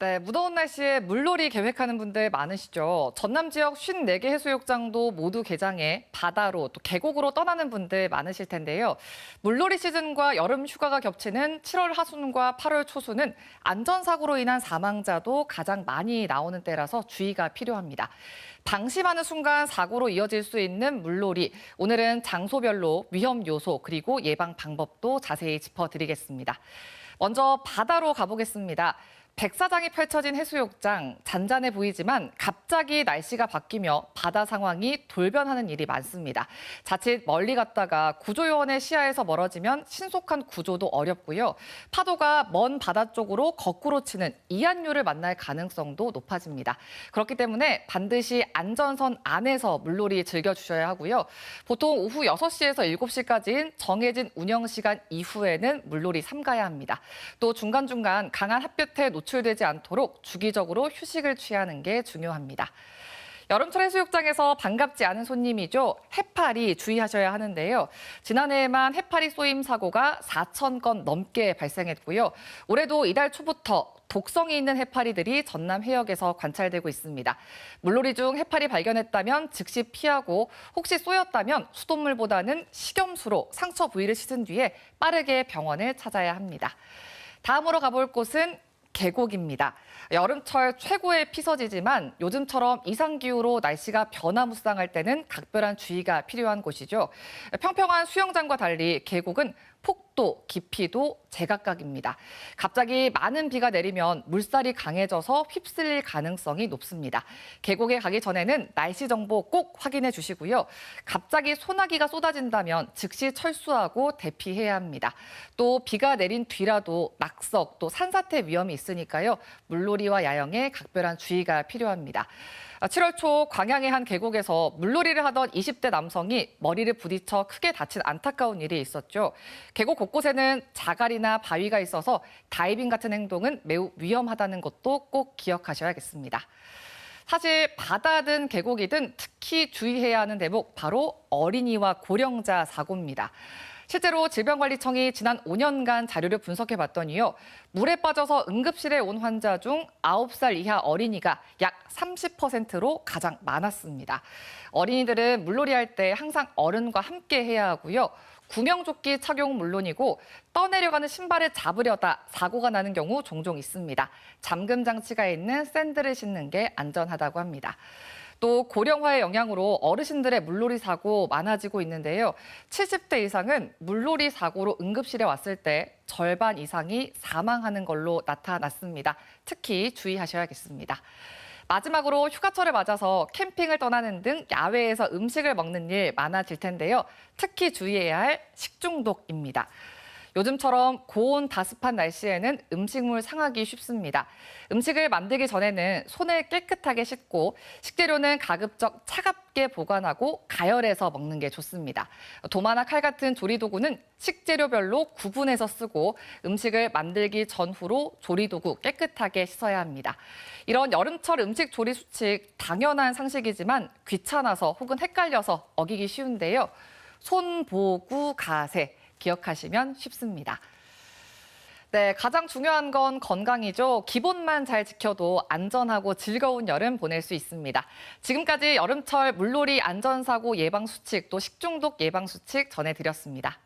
네, 무더운 날씨에 물놀이 계획하는 분들 많으시죠. 전남 지역 54개 해수욕장도 모두 개장해 바다로 또 계곡으로 떠나는 분들 많으실 텐데요. 물놀이 시즌과 여름 휴가가 겹치는 7월 하순과 8월 초순은 안전사고로 인한 사망자도 가장 많이 나오는 때라서 주의가 필요합니다. 방심하는 순간 사고로 이어질 수 있는 물놀이. 오늘은 장소별로 위험 요소 그리고 예방 방법도 자세히 짚어드리겠습니다. 먼저 바다로 가보겠습니다. 백사장이 펼쳐진 해수욕장, 잔잔해 보이지만 갑자기 날씨가 바뀌며 바다 상황이 돌변하는 일이 많습니다. 자칫 멀리 갔다가 구조요원의 시야에서 멀어지면 신속한 구조도 어렵고요. 파도가 먼 바다 쪽으로 거꾸로 치는 이안류를 만날 가능성도 높아집니다. 그렇기 때문에 반드시 안전선 안에서 물놀이 즐겨주셔야 하고요. 보통 오후 6시에서 7시까지인 정해진 운영 시간 이후에는 물놀이 삼가야 합니다. 또 중간중간 강한 햇볕에 노출되지 않도록 주기적으로 휴식을 취하는 게 중요합니다. 여름철 해수욕장에서 반갑지 않은 손님이죠. 해파리 주의하셔야 하는데요. 지난해에만 해파리 쏘임 사고가 4,000건 넘게 발생했고요. 올해도 이달 초부터 독성이 있는 해파리들이 전남 해역에서 관찰되고 있습니다. 물놀이 중 해파리 발견했다면 즉시 피하고 혹시 쏘였다면 수돗물보다는 식염수로 상처 부위를 씻은 뒤에 빠르게 병원을 찾아야 합니다. 다음으로 가볼 곳은 계곡입니다. 여름철 최고의 피서지지만 요즘처럼 이상기후로 날씨가 변화무쌍할 때는 각별한 주의가 필요한 곳이죠. 평평한 수영장과 달리 계곡은 폭도, 깊이도 제각각입니다. 갑자기 많은 비가 내리면 물살이 강해져서 휩쓸릴 가능성이 높습니다. 계곡에 가기 전에는 날씨 정보 꼭 확인해 주시고요. 갑자기 소나기가 쏟아진다면 즉시 철수하고 대피해야 합니다. 또 비가 내린 뒤라도 낙석, 또 산사태 위험이 있으니까요. 물놀이와 야영에 각별한 주의가 필요합니다. 7월 초 광양의 한 계곡에서 물놀이를 하던 20대 남성이 머리를 부딪혀 크게 다친 안타까운 일이 있었죠. 계곡 곳곳에는 자갈이나 바위가 있어서 다이빙 같은 행동은 매우 위험하다는 것도 꼭 기억하셔야겠습니다. 사실 바다든 계곡이든 특히 주의해야 하는 대목 바로 어린이와 고령자 사고입니다. 실제로 질병관리청이 지난 5년간 자료를 분석해봤더니요. 물에 빠져서 응급실에 온 환자 중 9살 이하 어린이가 약 30%로 가장 많았습니다. 어린이들은 물놀이할 때 항상 어른과 함께 해야 하고요. 구명조끼 착용 물론이고 떠내려가는 신발을 잡으려다 사고가 나는 경우 종종 있습니다. 잠금 장치가 있는 샌들을 신는 게 안전하다고 합니다. 또 고령화의 영향으로 어르신들의 물놀이 사고 많아지고 있는데요. 70대 이상은 물놀이 사고로 응급실에 왔을 때 절반 이상이 사망하는 걸로 나타났습니다. 특히 주의하셔야겠습니다. 마지막으로 휴가철을 맞아서 캠핑을 떠나는 등 야외에서 음식을 먹는 일 많아질 텐데요. 특히 주의해야 할 식중독입니다. 요즘처럼 고온 다습한 날씨에는 음식물 상하기 쉽습니다. 음식을 만들기 전에는 손을 깨끗하게 씻고 식재료는 가급적 차갑게 보관하고 가열해서 먹는 게 좋습니다. 도마나 칼 같은 조리도구는 식재료별로 구분해서 쓰고 음식을 만들기 전후로 조리도구 깨끗하게 씻어야 합니다. 이런 여름철 음식 조리 수칙 당연한 상식이지만 귀찮아서 혹은 헷갈려서 어기기 쉬운데요. 손 보고 가세. 기억하시면 쉽습니다. 네, 가장 중요한 건 건강이죠. 기본만 잘 지켜도 안전하고 즐거운 여름 보낼 수 있습니다. 지금까지 여름철 물놀이 안전사고 예방 수칙 또 식중독 예방 수칙 전해드렸습니다.